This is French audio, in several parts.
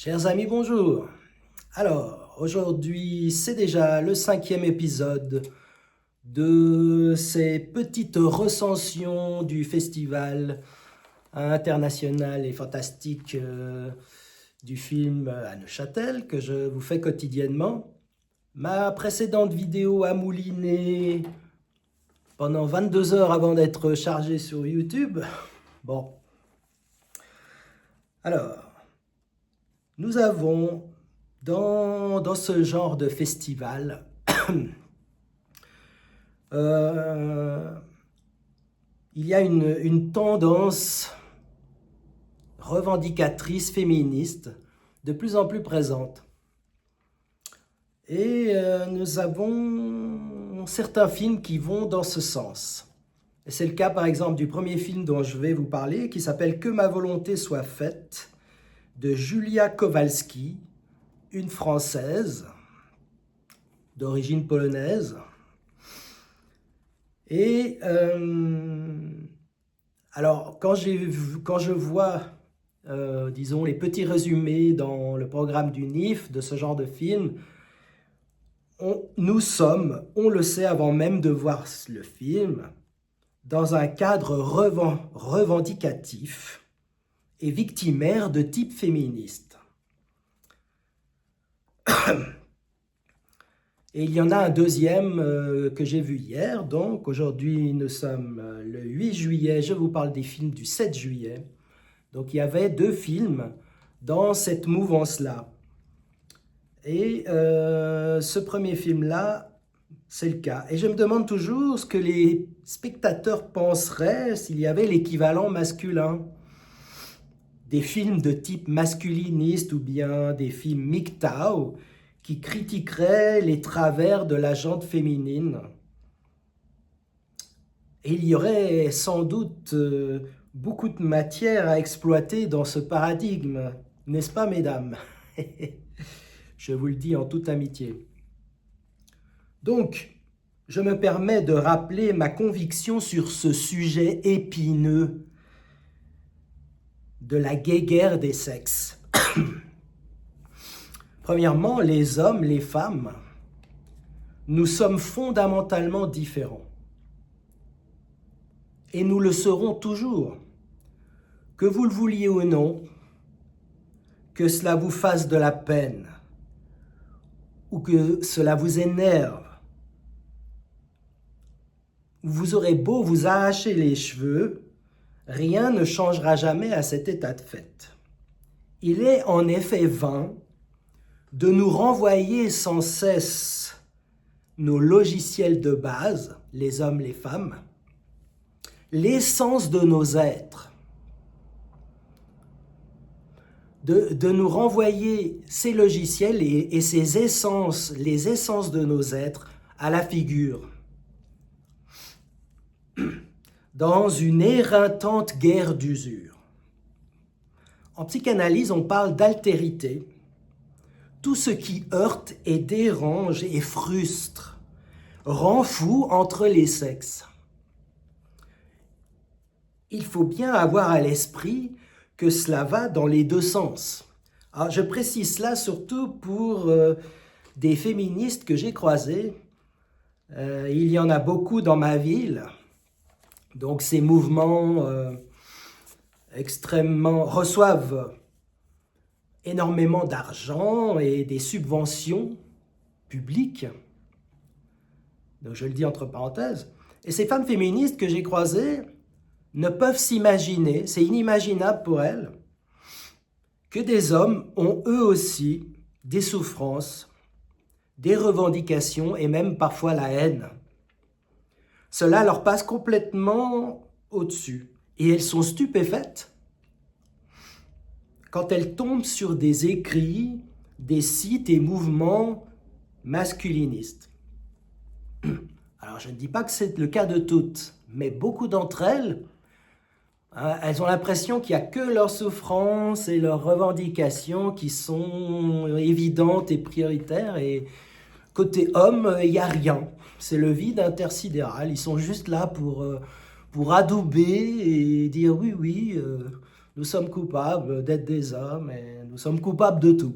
Chers amis, bonjour. Alors, aujourd'hui, c'est déjà le 5e épisode de ces petites recensions du festival international et fantastique du film à Neuchâtel que je vous fais quotidiennement. Ma précédente vidéo a mouliné pendant 22 heures avant d'être chargée sur YouTube. Bon. Alors, nous avons dans ce genre de festival il y a une tendance revendicatrice féministe de plus en plus présente. Et nous avons certains films qui vont dans ce sens. Et c'est le cas par exemple du premier film dont je vais vous parler, qui s'appelle « Que ma volonté soit faite » de Julia Kowalski, une Française d'origine polonaise. Et alors, quand je vois, disons, les petits résumés dans le programme du NIF de ce genre de film, nous sommes, on le sait avant même de voir le film, dans un cadre revendicatif et victimaire de type féministe. Et il y en a un deuxième que j'ai vu hier, donc aujourd'hui nous sommes le 8 juillet, je vous parle des films du 7 juillet. Donc il y avait deux films dans cette mouvance-là. Et ce premier film-là, c'est le cas. Et je me demande toujours ce que les spectateurs penseraient s'il y avait l'équivalent masculin. Des films de type masculiniste ou bien des films MGTOW qui critiqueraient les travers de la gente féminine. Et il y aurait sans doute beaucoup de matière à exploiter dans ce paradigme, n'est-ce pas, mesdames? Je vous le dis en toute amitié. Donc, je me permets de rappeler ma conviction sur ce sujet épineux de la guéguerre des sexes. Premièrement, les hommes, les femmes, nous sommes fondamentalement différents. Et nous le serons toujours. Que vous le vouliez ou non, que cela vous fasse de la peine, ou que cela vous énerve, vous aurez beau vous arracher les cheveux, rien ne changera jamais à cet état de fait. Il est en effet vain de nous renvoyer sans cesse nos logiciels de base, les hommes, les femmes, l'essence de nos êtres, de nous renvoyer ces logiciels et ces essences, les essences de nos êtres à la figure. Dans une éreintante guerre d'usure. En psychanalyse, on parle d'altérité. Tout ce qui heurte et dérange et frustre, rend fou entre les sexes. Il faut bien avoir à l'esprit que cela va dans les deux sens. Alors, je précise cela surtout pour des féministes que j'ai croisées. Il y en a beaucoup dans ma ville. Donc ces mouvements extrêmement reçoivent énormément d'argent et des subventions publiques. Donc je le dis entre parenthèses. Et ces femmes féministes que j'ai croisées ne peuvent s'imaginer, c'est inimaginable pour elles, que des hommes ont eux aussi des souffrances, des revendications et même parfois la haine. Cela leur passe complètement au-dessus. Et elles sont stupéfaites quand elles tombent sur des écrits, des sites et mouvements masculinistes. Alors je ne dis pas que c'est le cas de toutes, mais beaucoup d'entre elles, elles ont l'impression qu'il n'y a que leurs souffrances et leurs revendications qui sont évidentes et prioritaires, et côté homme, il n'y a rien. C'est le vide intersidéral. Ils sont juste là pour adouber et dire oui, Nous sommes coupables d'être des hommes et nous sommes coupables de tout.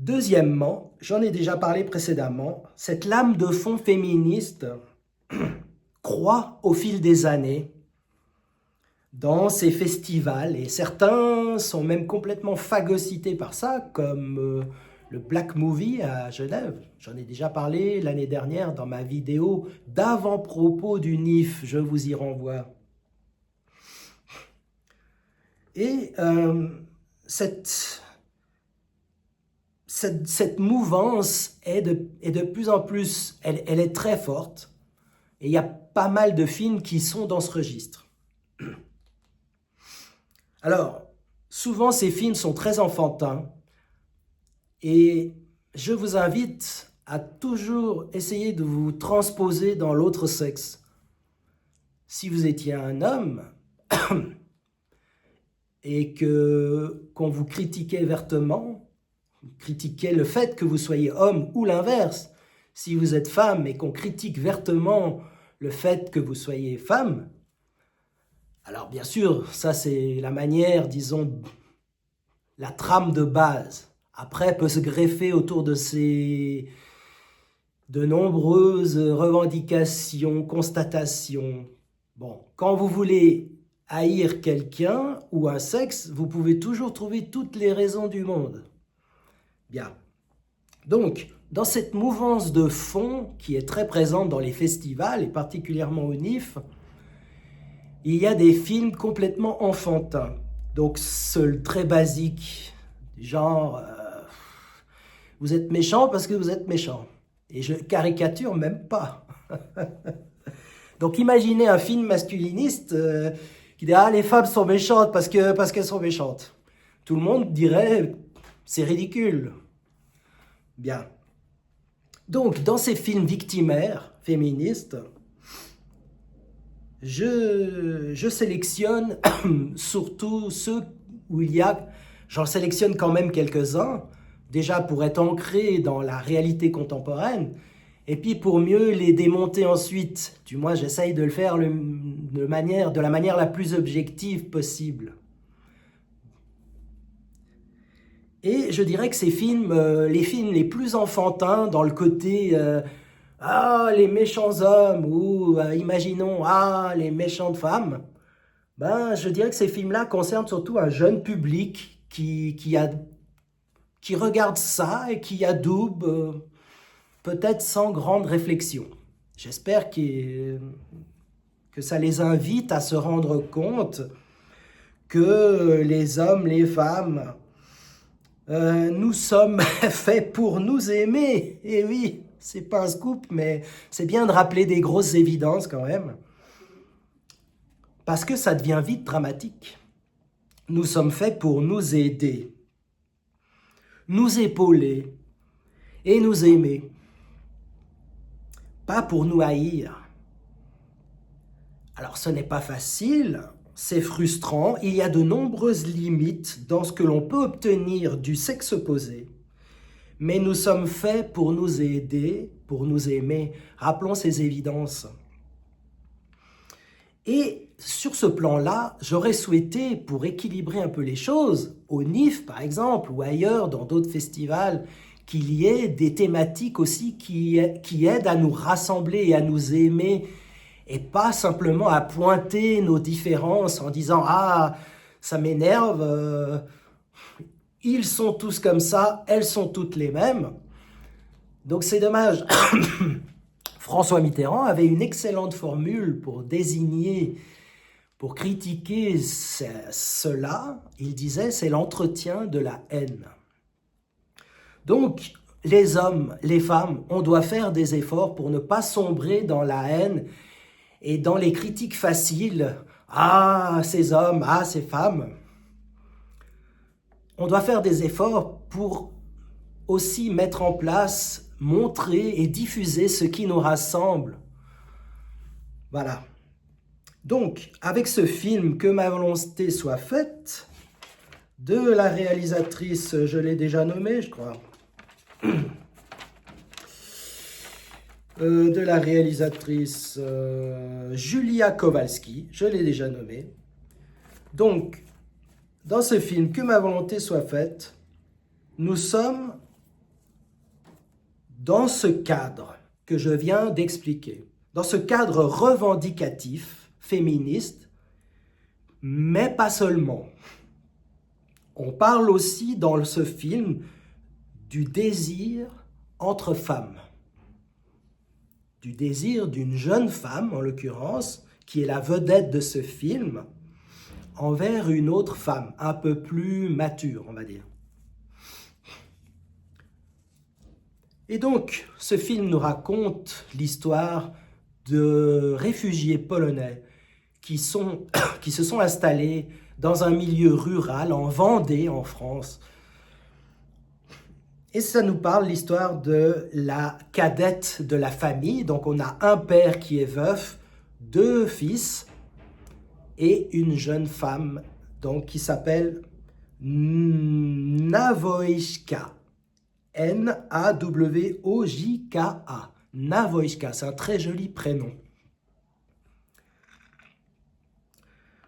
Deuxièmement, j'en ai déjà parlé précédemment, cette lame de fond féministe croît au fil des années dans ces festivals, et certains sont même complètement phagocytés par ça, comme le Black Movie à Genève. J'en ai déjà parlé l'année dernière dans ma vidéo d'avant-propos du NIF, je vous y renvoie. Et cette mouvance est de plus en plus, elle est très forte, et il y a pas mal de films qui sont dans ce registre. Alors, souvent ces films sont très enfantins, et je vous invite à toujours essayer de vous transposer dans l'autre sexe. Si vous étiez un homme et qu'on vous critiquait vertement, critiquait le fait que vous soyez homme, ou l'inverse, si vous êtes femme et qu'on critique vertement le fait que vous soyez femme, alors bien sûr, ça c'est la manière, disons, la trame de base. Après peut se greffer autour de de nombreuses revendications, constatations. Bon, quand vous voulez haïr quelqu'un ou un sexe, vous pouvez toujours trouver toutes les raisons du monde. Bien. Donc, dans cette mouvance de fond qui est très présente dans les festivals et particulièrement au NIF, il y a des films complètement enfantins. Donc, très basique, genre, vous êtes méchant parce que vous êtes méchant. Et je caricature même pas. Donc, imaginez un film masculiniste qui dit « Ah, les femmes sont méchantes parce qu'elles sont méchantes. » Tout le monde dirait « C'est ridicule. » Bien. Donc, dans ces films victimaires, féministes, je sélectionne surtout ceux où j'en sélectionne quand même quelques-uns, déjà pour être ancrés dans la réalité contemporaine, et puis pour mieux les démonter ensuite. Du moins, j'essaye de le faire de la manière la plus objective possible. Et je dirais que ces films, les films les plus enfantins, dans le côté « Ah, les méchants hommes » ou imaginons « Ah, les méchantes femmes », ben, je dirais que ces films-là concernent surtout un jeune public qui regarde ça et qui adoube peut-être sans grande réflexion. J'espère que ça les invite à se rendre compte que les hommes, les femmes, nous sommes faits pour nous aimer. Et oui, c'est pas un scoop, mais c'est bien de rappeler des grosses évidences quand même. Parce que ça devient vite dramatique. Nous sommes faits pour nous aider, nous épauler et nous aimer. Pas pour nous haïr. Alors ce n'est pas facile, c'est frustrant, il y a de nombreuses limites dans ce que l'on peut obtenir du sexe opposé. Mais nous sommes faits pour nous aider, pour nous aimer. Rappelons ces évidences. Et sur ce plan-là, j'aurais souhaité, pour équilibrer un peu les choses, au NIF par exemple, ou ailleurs, dans d'autres festivals, qu'il y ait des thématiques aussi qui aident à nous rassembler et à nous aimer, et pas simplement à pointer nos différences en disant « Ah, ça m'énerve, ils sont tous comme ça, elles sont toutes les mêmes. » Donc c'est dommage. François Mitterrand avait une excellente formule pour désigner, pour critiquer cela. Il disait « c'est l'entretien de la haine ». Donc, les hommes, les femmes, on doit faire des efforts pour ne pas sombrer dans la haine et dans les critiques faciles. « Ah, ces hommes, ah, ces femmes ». On doit faire des efforts pour aussi mettre en place, montrer et diffuser ce qui nous rassemble. Voilà. Donc, avec ce film, Que ma volonté soit faite, de la réalisatrice, je l'ai déjà nommée, je crois, de la réalisatrice Julia Kowalski, je l'ai déjà nommée. Donc, dans ce film, Que ma volonté soit faite, nous sommes dans ce cadre que je viens d'expliquer, dans ce cadre revendicatif, féministe, mais pas seulement. On parle aussi dans ce film du désir entre femmes, du désir d'une jeune femme, en l'occurrence, qui est la vedette de ce film, envers une autre femme, un peu plus mature, on va dire. Et donc, ce film nous raconte l'histoire de réfugiés polonais qui se sont installés dans un milieu rural, en Vendée, en France. Et ça nous parle l'histoire de la cadette de la famille. Donc, on a un père qui est veuf, 2 fils, et une jeune femme donc, qui s'appelle Nawojka. N-A-W-O-J-K-A. Nawojka, c'est un très joli prénom.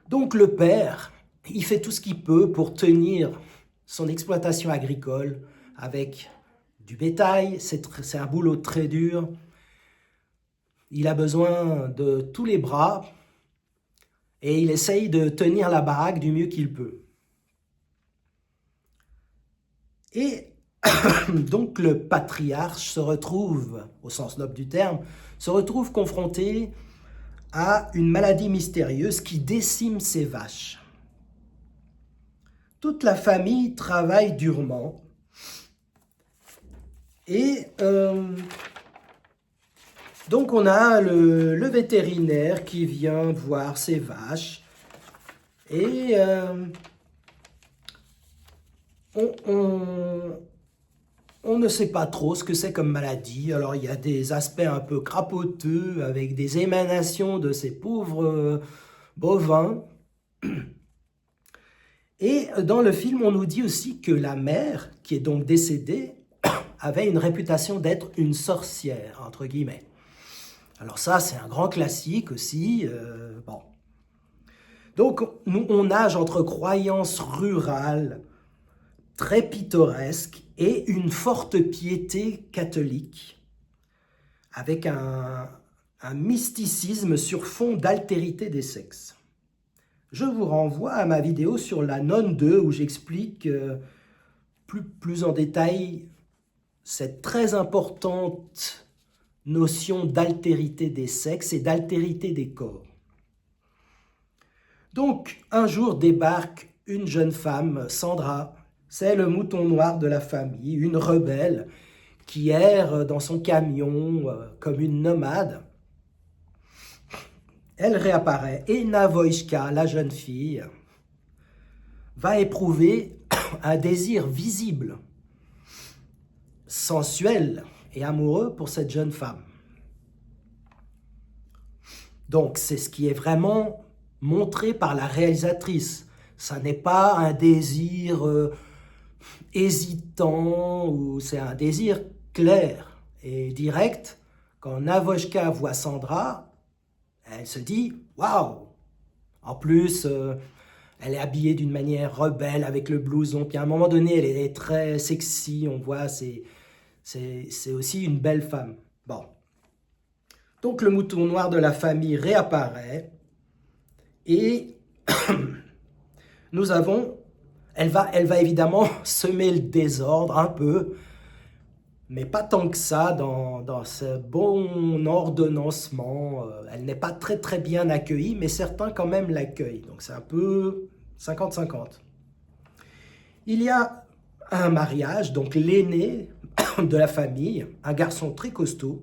Donc le père, il fait tout ce qu'il peut pour tenir son exploitation agricole avec du bétail. C'est un boulot très dur. Il a besoin de tous les bras. Et il essaye de tenir la baraque du mieux qu'il peut. Et donc le patriarche se retrouve, au sens noble du terme, se retrouve confronté à une maladie mystérieuse qui décime ses vaches. Toute la famille travaille durement. Et donc on a le vétérinaire qui vient voir ses vaches et on ne sait pas trop ce que c'est comme maladie. Alors il y a des aspects un peu crapoteux avec des émanations de ces pauvres bovins. Et dans le film, on nous dit aussi que la mère, qui est donc décédée, avait une réputation d'être une sorcière, entre guillemets. Alors ça, c'est un grand classique aussi. Bon. Donc, nous, on nage entre croyances rurales, très pittoresques, et une forte piété catholique, avec un mysticisme sur fond d'altérité des sexes. Je vous renvoie à ma vidéo sur la nonne 2, où j'explique plus en détail cette très importante notion d'altérité des sexes et d'altérité des corps. Donc, un jour débarque une jeune femme, Sandra, c'est le mouton noir de la famille, une rebelle qui erre dans son camion comme une nomade. Elle réapparaît et Nawojka, la jeune fille, va éprouver un désir visible, sensuel et amoureux pour cette jeune femme. Donc, c'est ce qui est vraiment montré par la réalisatrice. Ça n'est pas un désir hésitant, ou c'est un désir clair et direct. Quand Nawojka voit Sandra, elle se dit « Waouh !» En plus, elle est habillée d'une manière rebelle avec le blouson. Puis à un moment donné, elle est très sexy. On voit, c'est aussi une belle femme. Bon. Donc le mouton noir de la famille réapparaît. Et nous avons... Elle va évidemment semer le désordre un peu, mais pas tant que ça dans ce bon ordonnancement. Elle n'est pas très très bien accueillie, mais certains quand même l'accueillent. Donc c'est un peu 50-50. Il y a un mariage, donc l'aîné de la famille, un garçon très costaud,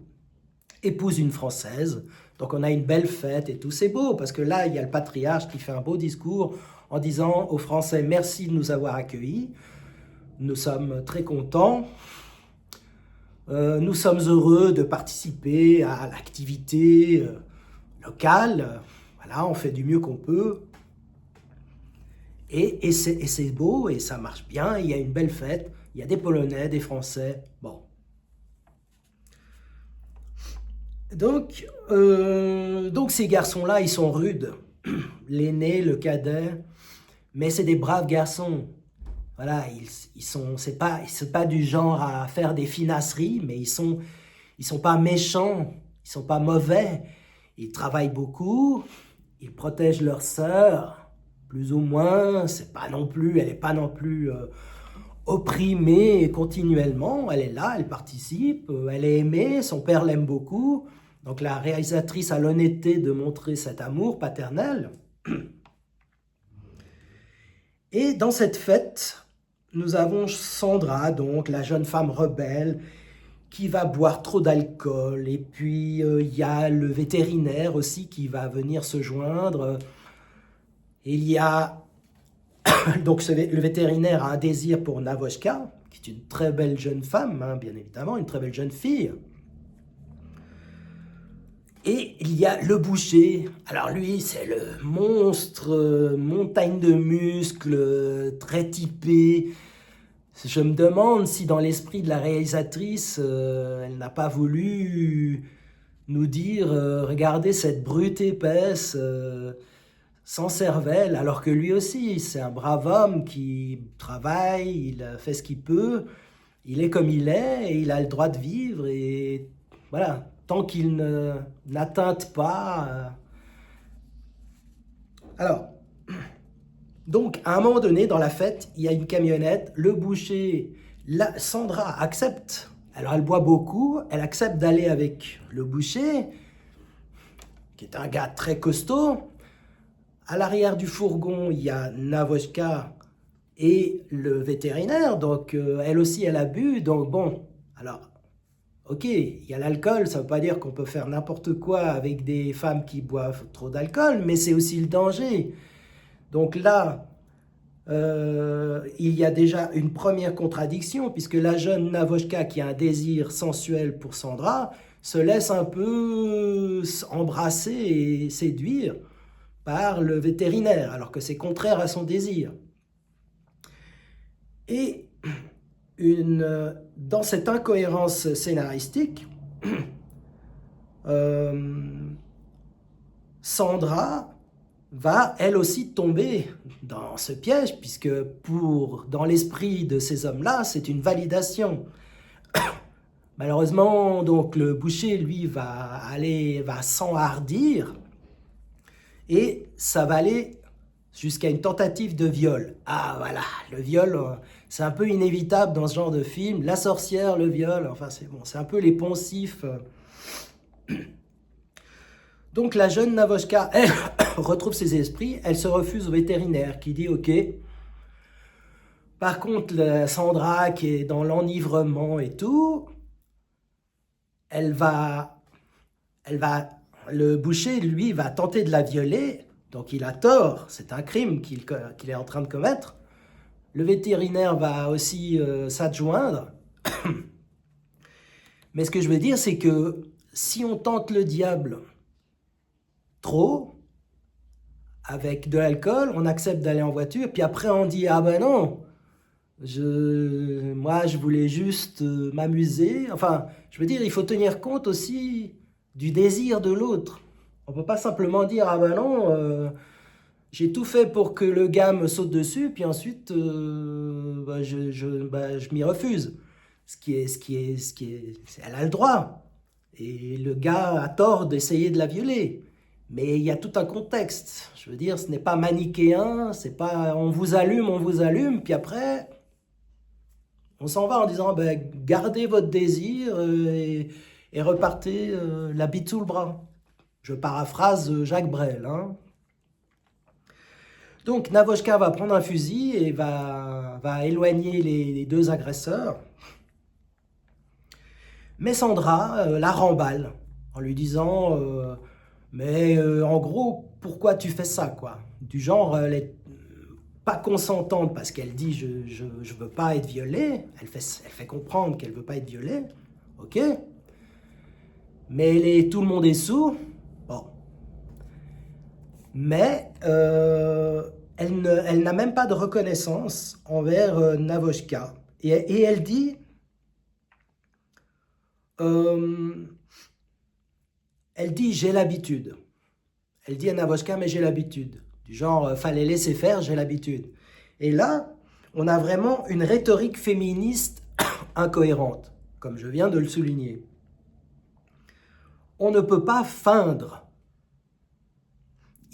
épouse une Française. Donc on a une belle fête et tout. C'est beau parce que là, il y a le patriarche qui fait un beau discours en disant aux Français « Merci de nous avoir accueillis. Nous sommes très contents. Nous sommes heureux de participer à l'activité locale. Voilà, on fait du mieux qu'on peut. Et c'est beau et ça marche bien. Il y a une belle fête. Il y a des Polonais, des Français. Bon. Donc ces garçons-là, ils sont rudes. L'aîné, le cadet, mais c'est des braves garçons. Voilà, c'est pas du genre à faire des finasseries, mais ils sont pas méchants, ils sont pas mauvais. Ils travaillent beaucoup, ils protègent leur sœur, plus ou moins. Elle est pas non plus opprimée continuellement. Elle est là, elle participe, elle est aimée, son père l'aime beaucoup. Donc la réalisatrice a l'honnêteté de montrer cet amour paternel. Et dans cette fête, nous avons Sandra, donc la jeune femme rebelle, qui va boire trop d'alcool. Et puis il y a le vétérinaire aussi qui va venir se joindre. Et il y a donc le vétérinaire a un désir pour Navochka, qui est une très belle jeune femme, hein, bien évidemment, une très belle jeune fille. Et il y a le boucher. Alors lui, c'est le monstre, montagne de muscles, très typé. Je me demande si dans l'esprit de la réalisatrice, elle n'a pas voulu nous dire regardez cette brute épaisse, sans cervelle, alors que lui aussi, c'est un brave homme qui travaille, il fait ce qu'il peut, il est comme il est, et il a le droit de vivre, et voilà, tant qu'il n'atteinte pas. Alors, donc, à un moment donné, dans la fête, il y a une camionnette, le boucher, Sandra accepte, alors elle boit beaucoup, elle accepte d'aller avec le boucher, qui est un gars très costaud. À l'arrière du fourgon, il y a Navochka et le vétérinaire, donc elle aussi, elle a bu, donc bon, alors, ok, il y a l'alcool, ça ne veut pas dire qu'on peut faire n'importe quoi avec des femmes qui boivent trop d'alcool, mais c'est aussi le danger. Donc là, il y a déjà une première contradiction, puisque la jeune Navochka, qui a un désir sensuel pour Sandra, se laisse un peu embrasser et séduire par le vétérinaire, alors que c'est contraire à son désir. Et dans cette incohérence scénaristique, Sandra va elle aussi tomber dans ce piège, puisque dans l'esprit de ces hommes-là, c'est une validation. Malheureusement, donc le boucher, lui, va s'enhardir, et ça va aller jusqu'à une tentative de viol. Ah voilà, le viol, c'est un peu inévitable dans ce genre de film. La sorcière, le viol, enfin c'est bon, c'est un peu les poncifs. Donc la jeune Navochka, elle retrouve ses esprits, elle se refuse au vétérinaire qui dit ok. Par contre, Sandra qui est dans l'enivrement et tout, le boucher, lui, va tenter de la violer, donc il a tort, c'est un crime qu'il est en train de commettre. Le vétérinaire va aussi s'adjoindre. Mais ce que je veux dire, c'est que si on tente le diable trop, avec de l'alcool, on accepte d'aller en voiture, puis après on dit « Ah ben non, moi je voulais juste m'amuser ». Enfin, je veux dire, il faut tenir compte aussi du désir de l'autre. On ne peut pas simplement dire « Ah ben non, j'ai tout fait pour que le gars me saute dessus, puis ensuite je m'y refuse ». Elle a le droit. Et le gars a tort d'essayer de la violer. Mais il y a tout un contexte. Je veux dire, ce n'est pas manichéen, c'est pas on vous allume, puis après, on s'en va en disant ben, gardez votre désir et repartez la bite sous le bras. Je paraphrase Jacques Brel. Hein. Donc Navochka va prendre un fusil et va éloigner les deux agresseurs. Mais Sandra la remballe en lui disant mais en gros, pourquoi tu fais ça quoi? Du genre, elle est pas consentante parce qu'elle dit je veux pas être violée. Elle fait comprendre qu'elle veut pas être violée. Ok. Mais tout le monde est sous. Bon. Mais elle n'a même pas de reconnaissance envers Navochka. Et elle dit elle dit « j'ai l'habitude ». Elle dit à Navochka « mais j'ai l'habitude ». Du genre « fallait laisser faire, j'ai l'habitude ». Et là, on a vraiment une rhétorique féministe incohérente, comme je viens de le souligner. On ne peut pas feindre,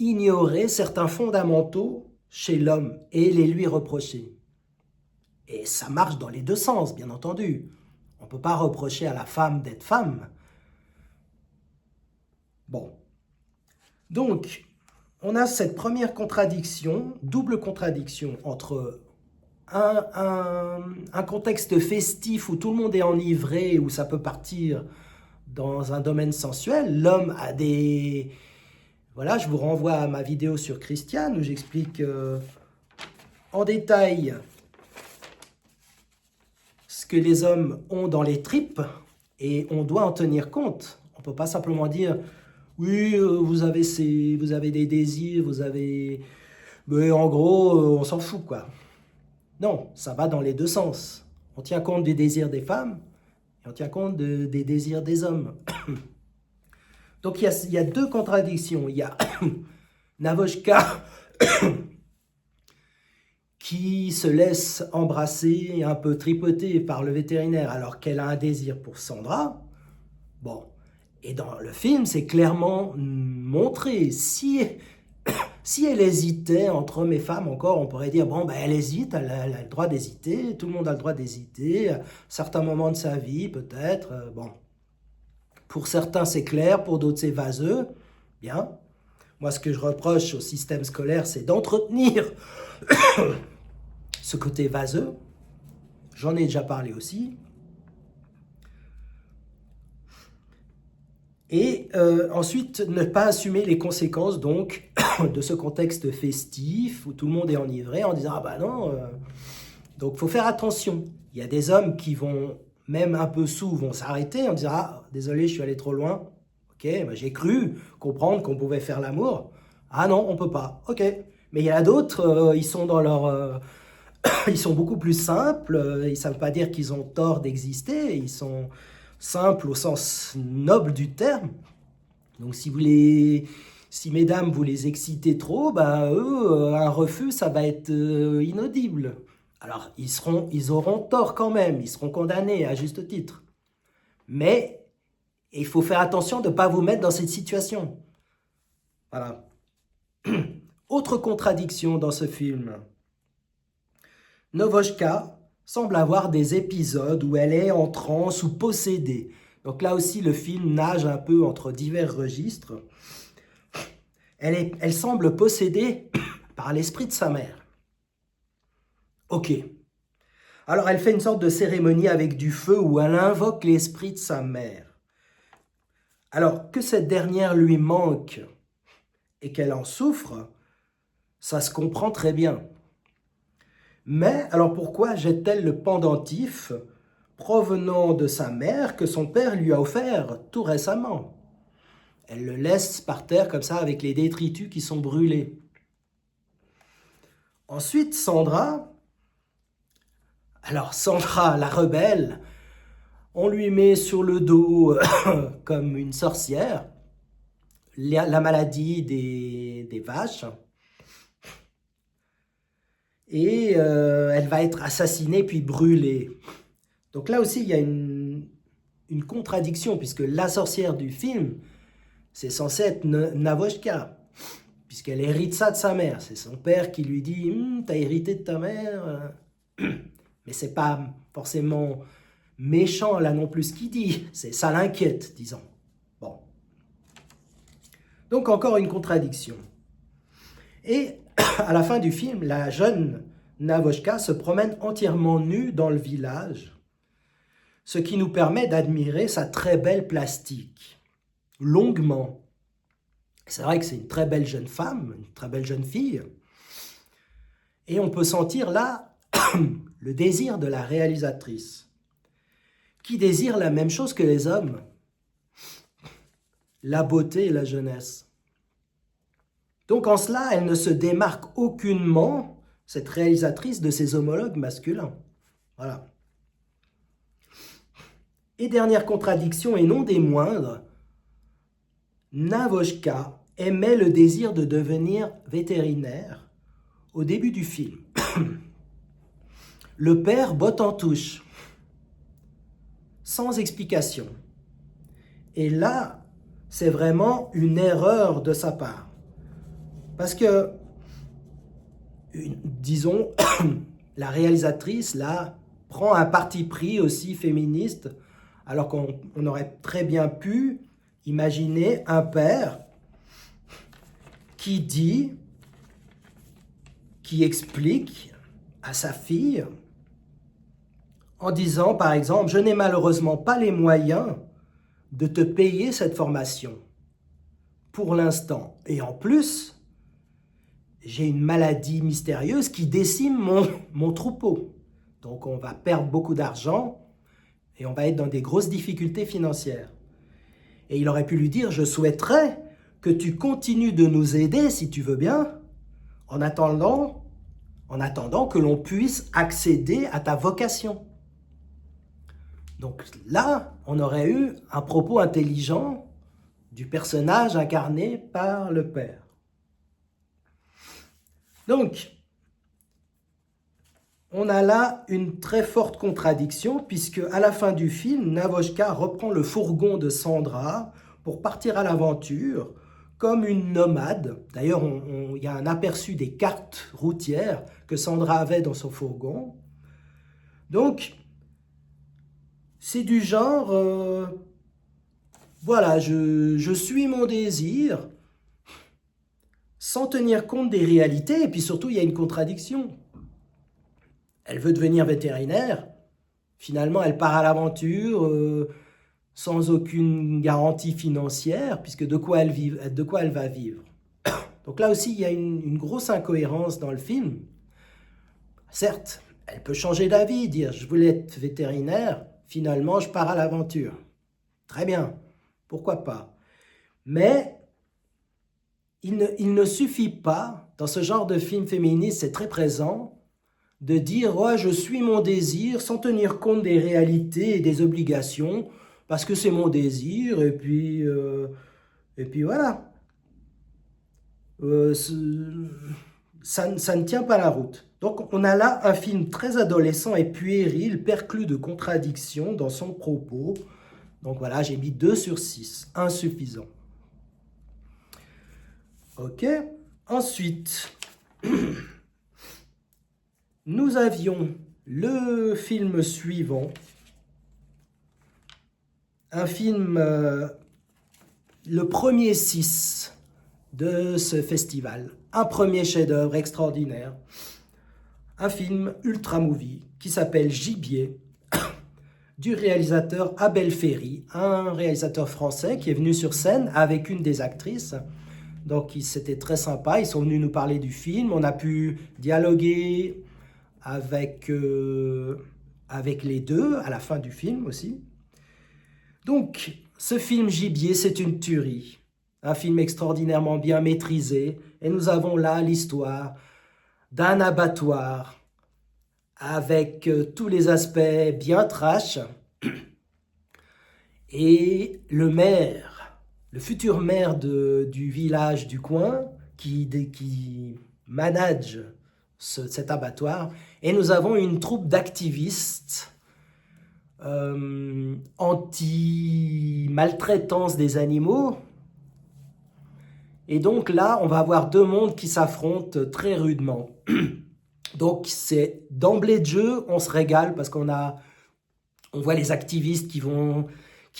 ignorer certains fondamentaux chez l'homme et les lui reprocher. Et ça marche dans les deux sens, bien entendu. On ne peut pas reprocher à la femme d'être femme. Bon. Donc, on a cette première contradiction, double contradiction, entre un contexte festif où tout le monde est enivré, où ça peut partir dans un domaine sensuel. L'homme a des... Voilà, je vous renvoie à ma vidéo sur Christiane, où j'explique en détail ce que les hommes ont dans les tripes, et on doit en tenir compte. On ne peut pas simplement dire « oui, vous avez des désirs, vous avez... » Mais en gros, on s'en fout, quoi. Non, ça va dans les deux sens. On tient compte des désirs des femmes, et on tient compte des désirs des hommes. Donc il y a deux contradictions. Il y a Navochka qui se laisse embrasser et un peu tripoter par le vétérinaire alors qu'elle a un désir pour Sandra. Bon, et dans le film, c'est clairement montré. Si elle hésitait entre hommes et femmes, encore, on pourrait dire, bon, ben, elle hésite, elle a le droit d'hésiter, tout le monde a le droit d'hésiter, à certains moments de sa vie, peut-être, bon. Pour certains, c'est clair, pour d'autres, c'est vaseux. Bien. Moi, ce que je reproche au système scolaire, c'est d'entretenir ce côté vaseux. J'en ai déjà parlé aussi. Et ensuite, ne pas assumer les conséquences, donc, de ce contexte festif où tout le monde est enivré en disant « ah bah non ». Donc, il faut faire attention. Il y a des hommes qui vont, même un peu sous, vont s'arrêter en disant « ah, désolé, je suis allé trop loin. Ok, bah, j'ai cru comprendre qu'on pouvait faire l'amour. Ah non, on peut pas. Ok. » Mais il y en a d'autres, ils sont dans leur... ils sont beaucoup plus simples, ils ne savent pas dire qu'ils ont tort d'exister, ils sont simples au sens noble du terme. Donc si mesdames, vous les excitez trop, bah, eux, un refus, ça va être inaudible. Alors, ils auront tort quand même, ils seront condamnés à juste titre. Mais il faut faire attention de ne pas vous mettre dans cette situation. Voilà. Autre contradiction dans ce film. Navochka semble avoir des épisodes où elle est en transe ou possédée. Donc là aussi, le film nage un peu entre divers registres. Elle semble possédée par l'esprit de sa mère. Ok. Alors elle fait une sorte de cérémonie avec du feu où elle invoque l'esprit de sa mère. Alors que cette dernière lui manque et qu'elle en souffre, ça se comprend très bien. Mais alors pourquoi jette-t-elle le pendentif provenant de sa mère que son père lui a offert tout récemment? Elle le laisse par terre comme ça avec les détritus qui sont brûlés. Ensuite, Sandra, la rebelle, on lui met sur le dos comme une sorcière la maladie des vaches. Et elle va être assassinée puis brûlée. Donc là aussi, il y a une contradiction, puisque la sorcière du film, c'est censé être Navochka, puisqu'elle hérite ça de sa mère. C'est son père qui lui dit « t'as hérité de ta mère ». Mais c'est pas forcément méchant là non plus ce qu'il dit, ça l'inquiète, disons. Bon. Donc encore une contradiction. Et à la fin du film, la jeune Navochka se promène entièrement nue dans le village, ce qui nous permet d'admirer sa très belle plastique, longuement. C'est vrai que c'est une très belle jeune femme, une très belle jeune fille, et on peut sentir là le désir de la réalisatrice, qui désire la même chose que les hommes, la beauté et la jeunesse. Donc en cela, elle ne se démarque aucunement, cette réalisatrice, de ses homologues masculins. Voilà. Et dernière contradiction, et non des moindres, Navochka émet le désir de devenir vétérinaire au début du film. Le père botte en touche, sans explication. Et là, c'est vraiment une erreur de sa part. Parce que, disons, la réalisatrice, là, prend un parti pris aussi féministe, alors qu'on aurait très bien pu imaginer un père qui explique à sa fille, en disant, par exemple, « Je n'ai malheureusement pas les moyens de te payer cette formation pour l'instant. Et en plus, j'ai une maladie mystérieuse qui décime mon troupeau. Donc on va perdre beaucoup d'argent et on va être dans des grosses difficultés financières. » Et il aurait pu lui dire, « Je souhaiterais que tu continues de nous aider, si tu veux bien, en attendant que l'on puisse accéder à ta vocation. » Donc là, on aurait eu un propos intelligent du personnage incarné par le père. Donc, on a là une très forte contradiction, puisque à la fin du film, Navochka reprend le fourgon de Sandra pour partir à l'aventure comme une nomade. D'ailleurs, il y a un aperçu des cartes routières que Sandra avait dans son fourgon. Donc, c'est du genre, voilà, je suis mon désir, sans tenir compte des réalités, et puis surtout, il y a une contradiction. Elle veut devenir vétérinaire, finalement, elle part à l'aventure sans aucune garantie financière, puisque de quoi elle va vivre. Donc là aussi, il y a une grosse incohérence dans le film. Certes, elle peut changer d'avis, dire « je voulais être vétérinaire », finalement, je pars à l'aventure. Très bien, pourquoi pas. Mais il ne suffit pas, dans ce genre de film féministe, c'est très présent, de dire « ouais, je suis mon désir » sans tenir compte des réalités et des obligations, parce que c'est mon désir, et puis voilà. Ça ne tient pas la route. Donc on a là un film très adolescent et puéril, perclus de contradictions dans son propos. Donc voilà, j'ai mis 2 sur 6, insuffisant. Ok, ensuite, nous avions le film suivant, un film, le premier 6 de ce festival, un premier chef-d'œuvre extraordinaire, un film ultra movie qui s'appelle Gibier, du réalisateur Abel Ferry, un réalisateur français qui est venu sur scène avec une des actrices. Donc c'était très sympa, ils sont venus nous parler du film, on a pu dialoguer avec les deux à la fin du film aussi. Donc ce film Gibier, c'est une tuerie, un film extraordinairement bien maîtrisé, et nous avons là l'histoire d'un abattoir avec tous les aspects bien trash, et le maire, le futur maire du village du coin qui manage cet abattoir, et nous avons une troupe d'activistes anti-maltraitance des animaux. Et donc là, on va avoir 2 mondes qui s'affrontent très rudement. Donc c'est d'emblée de jeu, on se régale parce on voit les activistes qui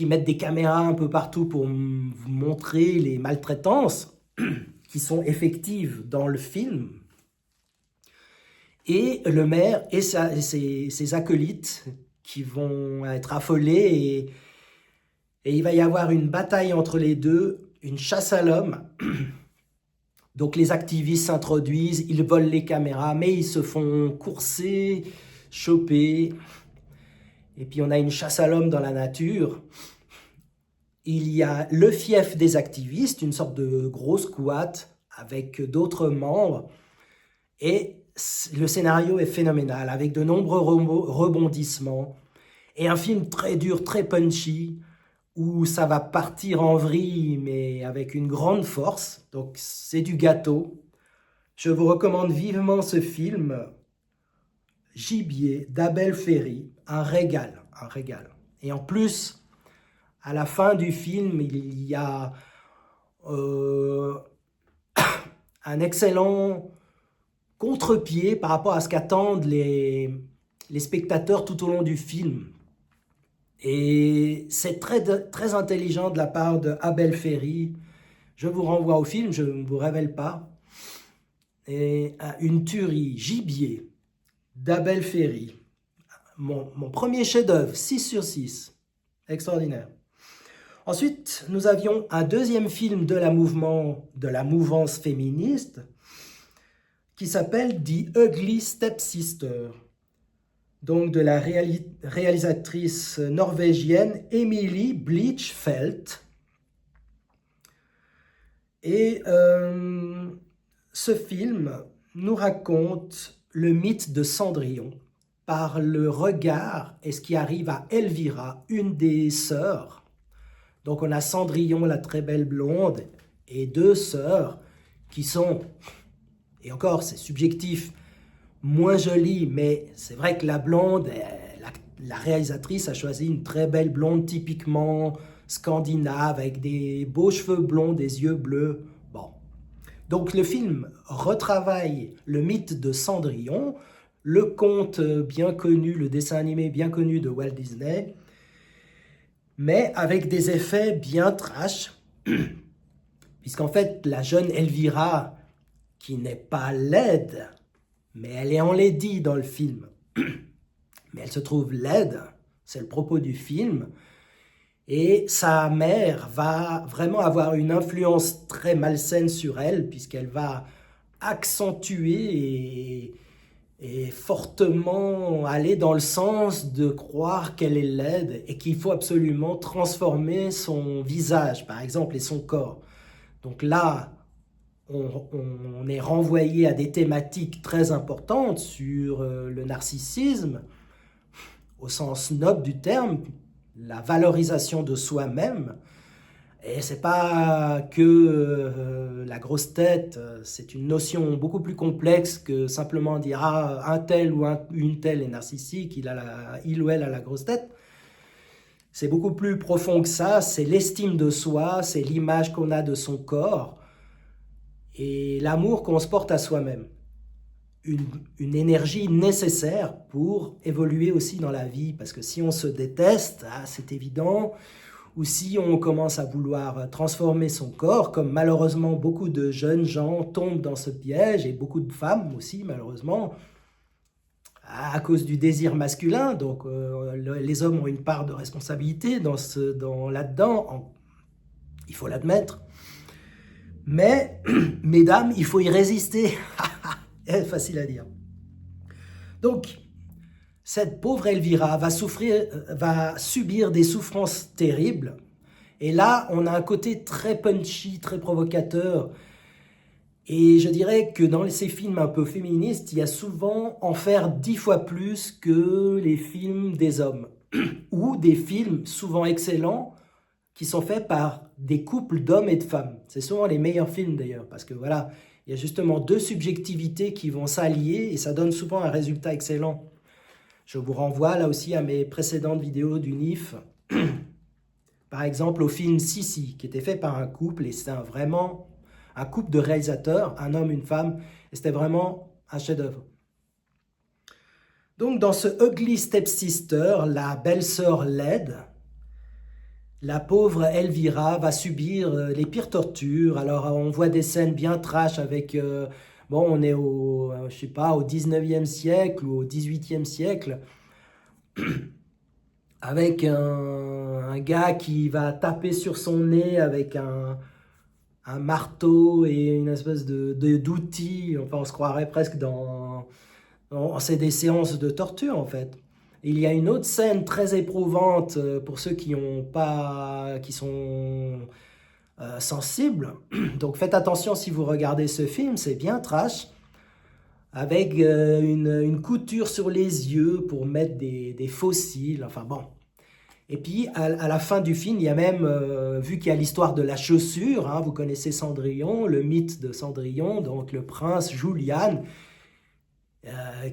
mettent des caméras un peu partout pour vous montrer les maltraitances qui sont effectives dans le film. Et le maire et ses acolytes qui vont être affolés, et il va y avoir une bataille entre les deux, une chasse à l'homme. Donc les activistes s'introduisent, ils volent les caméras, mais ils se font courser, choper. Et puis on a une chasse à l'homme dans la nature. Il y a le fief des activistes, une sorte de gros squat avec d'autres membres. Et le scénario est phénoménal, avec de nombreux rebondissements. Et un film très dur, très punchy. où ça va partir en vrille, mais avec une grande force. Donc c'est du gâteau. Je vous recommande vivement ce film, Gibier, d'Abel Ferry. Un régal, un régal. Et en plus, à la fin du film, il y a un excellent contre-pied par rapport à ce qu'attendent les spectateurs tout au long du film. Et c'est très intelligent de la part de Abel Ferry. Je vous renvoie au film, je ne vous révèle pas. Et une tuerie, Gibier, d'Abel Ferry. Mon premier chef-d'œuvre, 6 sur 6. Extraordinaire. Ensuite, nous avions un deuxième film de la mouvance féministe qui s'appelle The Ugly Stepsister, donc de la réalisatrice norvégienne Emilie Bleachfeldt. Et ce film nous raconte le mythe de Cendrillon par le regard et ce qui arrive à Elvira, une des sœurs. Donc on a Cendrillon, la très belle blonde, et deux sœurs qui sont, et encore c'est subjectif, moins jolies, mais c'est vrai que la blonde, la réalisatrice a choisi une très belle blonde typiquement scandinave, avec des beaux cheveux blonds, des yeux bleus. Bon. Donc le film retravaille le mythe de Cendrillon, le conte bien connu, le dessin animé bien connu de Walt Disney, mais avec des effets bien trash, puisqu'en fait, la jeune Elvira, qui n'est pas laide, mais elle est enlaidie dans le film, mais elle se trouve laide, c'est le propos du film, et sa mère va vraiment avoir une influence très malsaine sur elle, puisqu'elle va accentuer et fortement aller dans le sens de croire qu'elle est laide et qu'il faut absolument transformer son visage, par exemple, et son corps. Donc là, on est renvoyé à des thématiques très importantes sur le narcissisme, au sens noble du terme, la valorisation de soi-même. Et c'est pas que la grosse tête, c'est une notion beaucoup plus complexe que simplement dire un tel ou une telle est narcissique, il ou elle a la grosse tête. C'est beaucoup plus profond que ça, c'est l'estime de soi, c'est l'image qu'on a de son corps et l'amour qu'on se porte à soi-même. Une énergie nécessaire pour évoluer aussi dans la vie, parce que si on se déteste, c'est évident, ou si on commence à vouloir transformer son corps, comme malheureusement beaucoup de jeunes gens tombent dans ce piège, et beaucoup de femmes aussi malheureusement, à cause du désir masculin. Donc les hommes ont une part de responsabilité là-dedans, il faut l'admettre. Mais, mesdames, il faut y résister. Facile à dire. Donc, cette pauvre Elvira va subir des souffrances terribles. Et là, on a un côté très punchy, très provocateur. Et je dirais que dans ces films un peu féministes, il y a souvent en faire 10 fois plus que les films des hommes. Ou des films souvent excellents qui sont faits par des couples d'hommes et de femmes. C'est souvent les meilleurs films d'ailleurs, parce que voilà, il y a justement deux subjectivités qui vont s'allier et ça donne souvent un résultat excellent. Je vous renvoie là aussi à mes précédentes vidéos du NIF. Par exemple au film Sissi, qui était fait par un couple, et c'était vraiment un couple de réalisateurs, un homme, une femme, et c'était vraiment un chef-d'œuvre. Donc dans ce Ugly Stepsister, la belle-sœur laide, la pauvre Elvira va subir les pires tortures. Alors on voit des scènes bien trash avec... bon, on est je sais pas, au 19e siècle ou au 18e siècle, avec un gars qui va taper sur son nez avec un marteau et une espèce d'outil. Enfin, on se croirait presque c'est des séances de torture en fait. Il y a une autre scène très éprouvante pour ceux qui sont sensibles. Donc faites attention si vous regardez ce film, c'est bien trash, avec une couture sur les yeux pour mettre des fossiles. Enfin bon, Et puis, à la fin du film, il y a même, vu qu'il y a l'histoire de la chaussure, hein, vous connaissez Cendrillon, le mythe de Cendrillon, donc le prince Julian,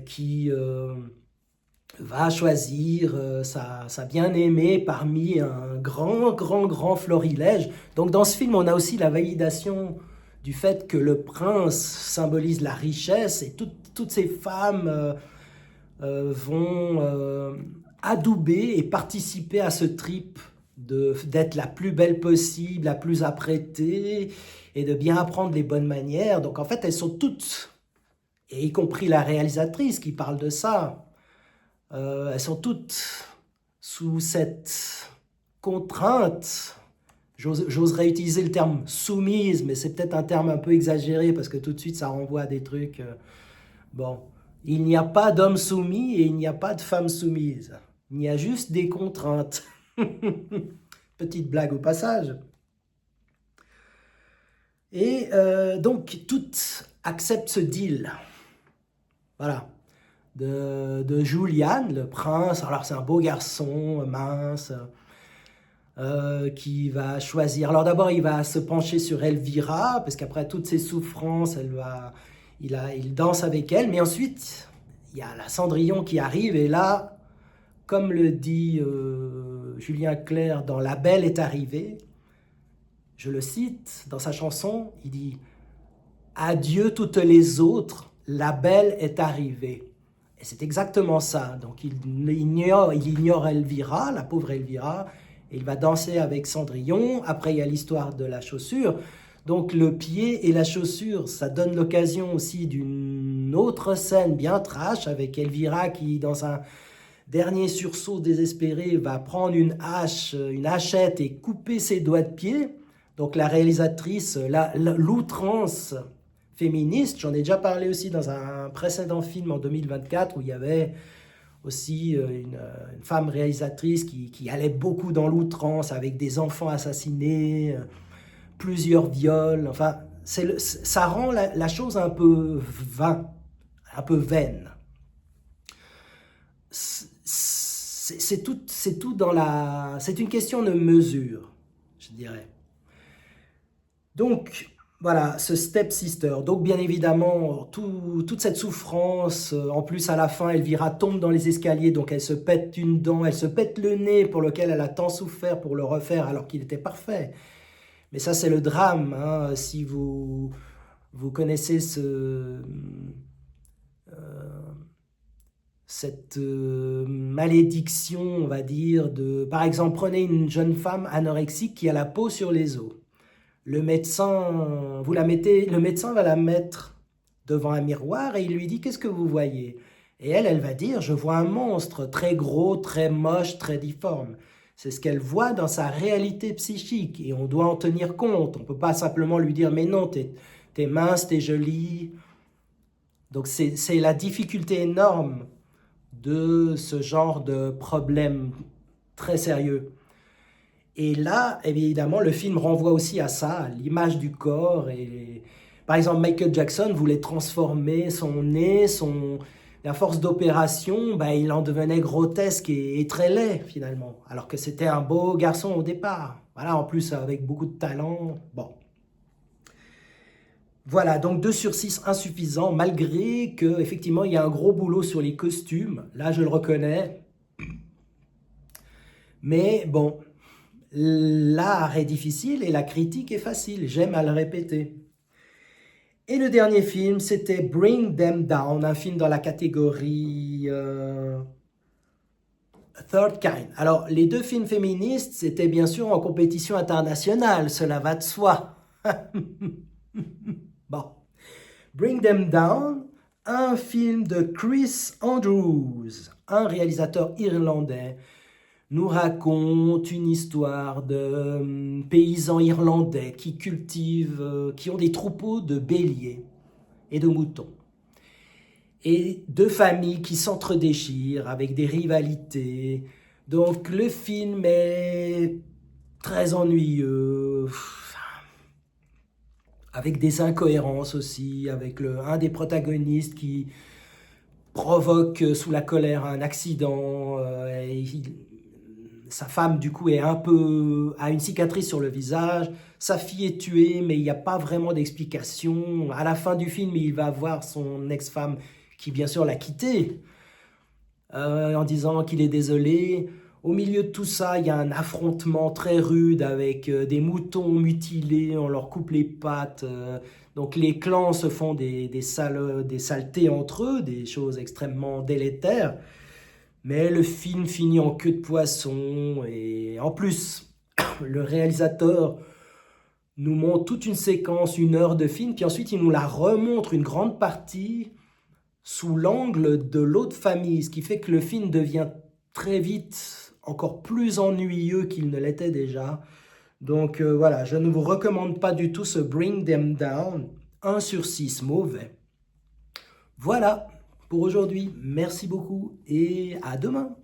qui va choisir sa bien-aimée parmi un grand florilège. Donc dans ce film, on a aussi la validation du fait que le prince symbolise la richesse et toutes ces femmes vont adouber et participer à ce trip d'être la plus belle possible, la plus apprêtée et de bien apprendre les bonnes manières. Donc en fait, elles sont toutes, et y compris la réalisatrice qui parle de ça, elles sont toutes sous cette contrainte. J'oserais utiliser le terme soumise, mais c'est peut-être un terme un peu exagéré parce que tout de suite ça renvoie à des trucs. Bon, il n'y a pas d'homme soumis et il n'y a pas de femme soumise. Il y a juste des contraintes. Petite blague au passage. Et donc, toutes acceptent ce deal. Voilà. De Julian, le prince. Alors, c'est un beau garçon, mince, qui va choisir. Alors, d'abord, il va se pencher sur Elvira, parce qu'après toutes ses souffrances, il danse avec elle. Mais ensuite, il y a la Cendrillon qui arrive, et là, comme le dit Julien Clerc dans La Belle est arrivée, je le cite dans sa chanson, il dit « Adieu toutes les autres, la belle est arrivée ». Et c'est exactement ça. Donc il ignore Elvira, la pauvre Elvira, et il va danser avec Cendrillon. Après, il y a l'histoire de la chaussure. Donc le pied et la chaussure, ça donne l'occasion aussi d'une autre scène bien trash avec Elvira qui, dans un dernier sursaut désespéré, va prendre une hachette et couper ses doigts de pied. Donc la réalisatrice, l'outrance féministe, j'en ai déjà parlé aussi dans un précédent film en 2024 où il y avait aussi une femme réalisatrice qui allait beaucoup dans l'outrance avec des enfants assassinés, plusieurs viols, enfin ça rend la chose un peu vaine. C'est tout dans c'est une question de mesure, je dirais. Donc, voilà, ce step-sister. Donc, bien évidemment, toute cette souffrance, en plus, à la fin, Elvira tombe dans les escaliers, donc elle se pète une dent, elle se pète le nez pour lequel elle a tant souffert pour le refaire alors qu'il était parfait. Mais ça, c'est le drame, hein, si vous connaissez cette malédiction, on va dire, par exemple, prenez une jeune femme anorexique qui a la peau sur les os. Le médecin va la mettre devant un miroir et il lui dit « Qu'est-ce que vous voyez ?» Et elle va dire « Je vois un monstre très gros, très moche, très difforme. » C'est ce qu'elle voit dans sa réalité psychique et on doit en tenir compte. On ne peut pas simplement lui dire « Mais non, t'es mince, t'es jolie. » Donc c'est la difficulté énorme de ce genre de problème très sérieux. Et là, évidemment, le film renvoie aussi à ça, à l'image du corps. Et, par exemple, Michael Jackson voulait transformer son nez, la force d'opération, il en devenait grotesque et très laid, finalement. Alors que c'était un beau garçon au départ. Voilà, en plus, avec beaucoup de talent. Bon. Voilà, donc 2 sur 6 insuffisant, malgré que effectivement il y a un gros boulot sur les costumes. Là, je le reconnais. Mais bon... L'art est difficile et la critique est facile, j'aime à le répéter. Et le dernier film, c'était Bring Them Down, un film dans la catégorie Third Kind. Alors, les 2 films féministes, c'était bien sûr en compétition internationale, cela va de soi. Bon. Bring Them Down, un film de Chris Andrews, un réalisateur irlandais, nous raconte une histoire de paysans irlandais qui cultivent, qui ont des troupeaux de béliers et de moutons. Et 2 familles qui s'entre-déchirent avec des rivalités. Donc le film est très ennuyeux, avec des incohérences aussi, avec un des protagonistes qui provoque sous la colère un accident, sa femme, du coup, a une cicatrice sur le visage. Sa fille est tuée, mais il n'y a pas vraiment d'explication. À la fin du film, il va voir son ex-femme qui, bien sûr, l'a quitté en disant qu'il est désolé. Au milieu de tout ça, il y a un affrontement très rude avec des moutons mutilés, on leur coupe les pattes. Donc les clans se font des saletés entre eux, des choses extrêmement délétères. Mais le film finit en queue de poisson et en plus, le réalisateur nous montre toute une séquence, 1 heure de film, puis ensuite il nous la remontre une grande partie sous l'angle de l'autre famille, ce qui fait que le film devient très vite encore plus ennuyeux qu'il ne l'était déjà. Donc voilà, je ne vous recommande pas du tout ce Bring Them Down, 1/6 mauvais. Voilà pour aujourd'hui, merci beaucoup et à demain.